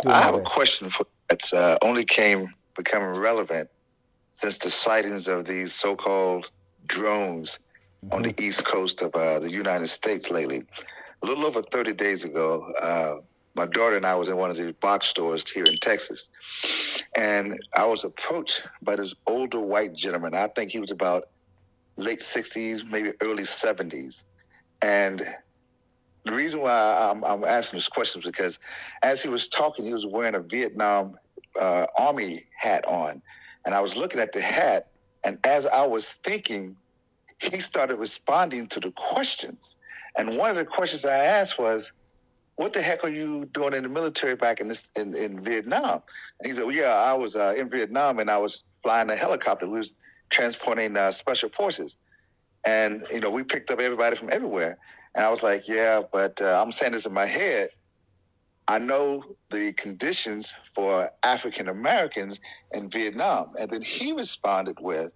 Doing I my have a best. question for that's only becoming relevant since the sightings of these so-called drones on the east coast of the United States lately. A little over 30 days ago, my daughter and I was in one of these box stores here in Texas, and I was approached by this older white gentleman. I think he was about late 60s, maybe early 70s. And the reason why I'm asking this question is because as he was talking, he was wearing a Vietnam Army hat on. And I was looking at the hat, and as I was thinking, he started responding to the questions. And one of the questions I asked was, what the heck are you doing in the military back in Vietnam? And he said, well, yeah, I was in Vietnam and I was flying a helicopter. We was transporting special forces. And, we picked up everybody from everywhere. And I was like, yeah, but I'm saying this in my head. I know the conditions for African Americans in Vietnam. And then he responded with,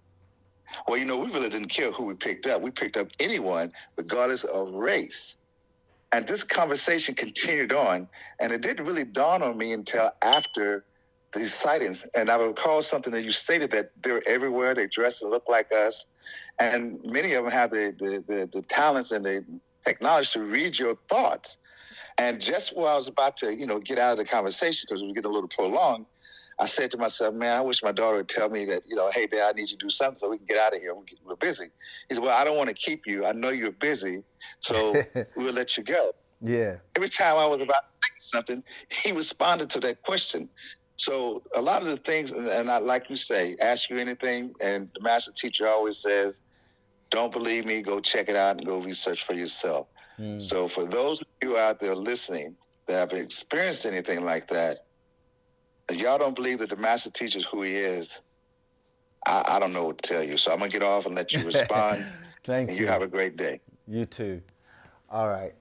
well, we really didn't care who we picked up. We picked up anyone, regardless of race. And this conversation continued on, and it didn't really dawn on me until after these sightings. And I recall something that you stated that they're everywhere. They dress and look like us, and many of them have the talents and the technology to read your thoughts. And just while I was about to, get out of the conversation because we were getting a little prolonged, I said to myself, man, I wish my daughter would tell me that, hey, Dad, I need you to do something so we can get out of here. We're busy. He said, well, I don't want to keep you. I know you're busy, so we'll let you go. Yeah. Every time I was about to say something, he responded to that question. So a lot of the things, and I, like you say, ask you anything, and the master teacher always says, don't believe me, go check it out and go research for yourself. So for those of you out there listening that have experienced anything like that, if y'all don't believe that the master teacher is who he is, I don't know what to tell you. So I'm going to get off and let you respond. Thank And you you. have a great day. You too. All right.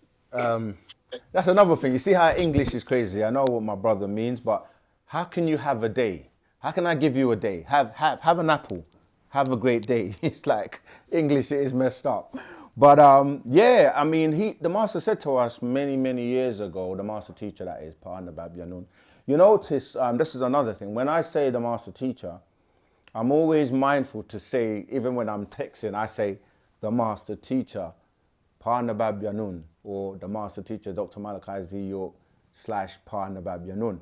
That's another thing. You see how English is crazy. I know what my brother means, but how can you have a day? How can I give you a day? Have an apple. Have a great day. It's like English is messed up. But yeah, I mean, the master said to us many years ago, the master teacher that is, Partner Babyanun. You notice, this is another thing. When I say the master teacher, I'm always mindful to say, even when I'm texting, I say the master teacher, Partner Babyanun, or the master teacher, Dr. Malachi Z. York / Partner Babyanun,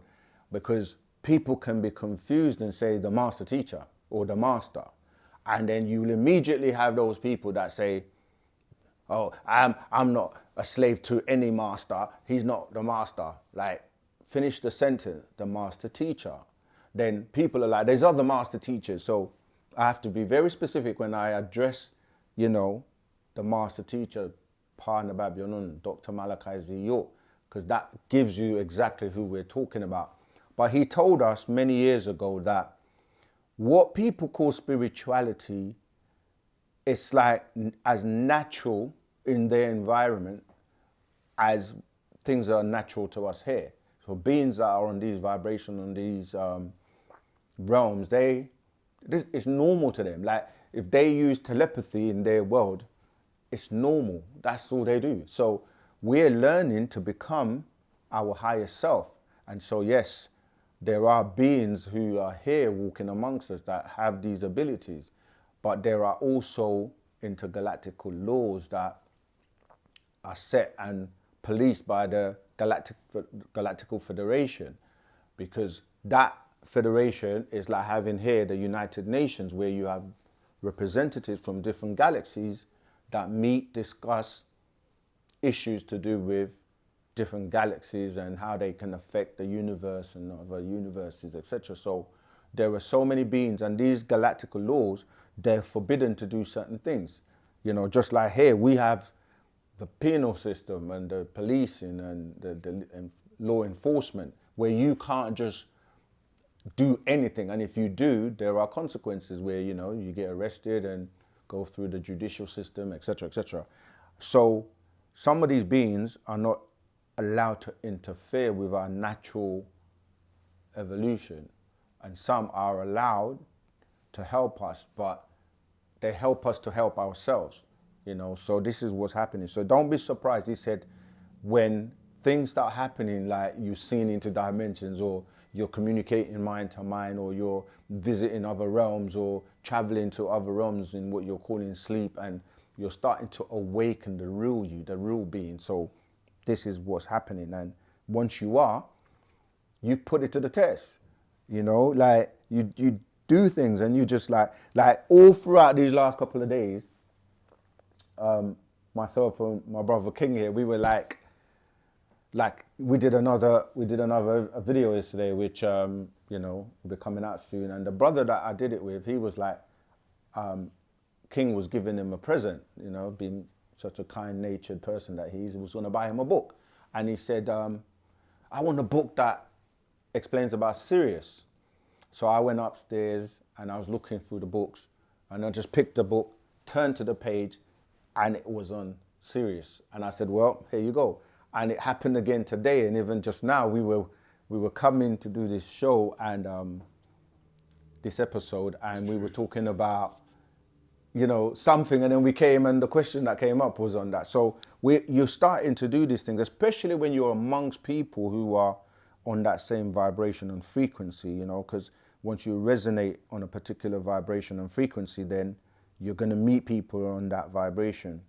because people can be confused and say the master teacher or the master. And then you'll immediately have those people that say, oh, I'm not a slave to any master. He's not the master. Like, finish the sentence, the master teacher. Then people are like, there's other master teachers. So I have to be very specific when I address, the master teacher, Partner Babyanun, Dr. Malachi Z. York, because that gives you exactly who we're talking about. But he told us many years ago that what people call spirituality, it's like as natural in their environment as things are natural to us here. So beings that are on these vibration, on these realms, it's normal to them. Like if they use telepathy in their world, it's normal. That's all they do. So we're learning to become our higher self. And so yes, there are beings who are here walking amongst us that have these abilities, but there are also intergalactical laws that are set and policed by the Galactical Federation, because that federation is like having here the United Nations, where you have representatives from different galaxies that meet, discuss issues to do with different galaxies and how they can affect the universe and other universes, etc. So there are so many beings, and these galactical laws, they're forbidden to do certain things. Just like here, we have the penal system and the policing and the law enforcement, where you can't just do anything. And if you do, there are consequences where, you get arrested and go through the judicial system, etc., etc. So some of these beings are not allowed to interfere with our natural evolution, and some are allowed to help us, but they help us to help ourselves. So this is what's happening. So don't be surprised. He said, when things start happening, like you've seen into dimensions, or you're communicating mind to mind, or you're visiting other realms, or traveling to other realms in what you're calling sleep, and you're starting to awaken the real you, the real being. So this is what's happening. And once you are, you put it to the test. You know, like you do things, and you just like all throughout these last couple of days, myself and my brother King here, we were like we did another video yesterday, which you know, will be coming out soon. And the brother that I did it with, he was like, King was giving him a present, you know, being such a kind-natured person that he was going to buy him a book. And he said, I want a book that explains about Sirius. So I went upstairs and I was looking through the books, and I just picked the book, turned to the page, and it was on Sirius. And I said, well, here you go. And it happened again today. And even just now, we were coming to do this show and this episode, and we were talking about, you know, something, and then we came, and the question that came up was on that. So you're starting to do these things, especially when you're amongst people who are on that same vibration and frequency, you know, because once you resonate on a particular vibration and frequency, then you're going to meet people on that vibration.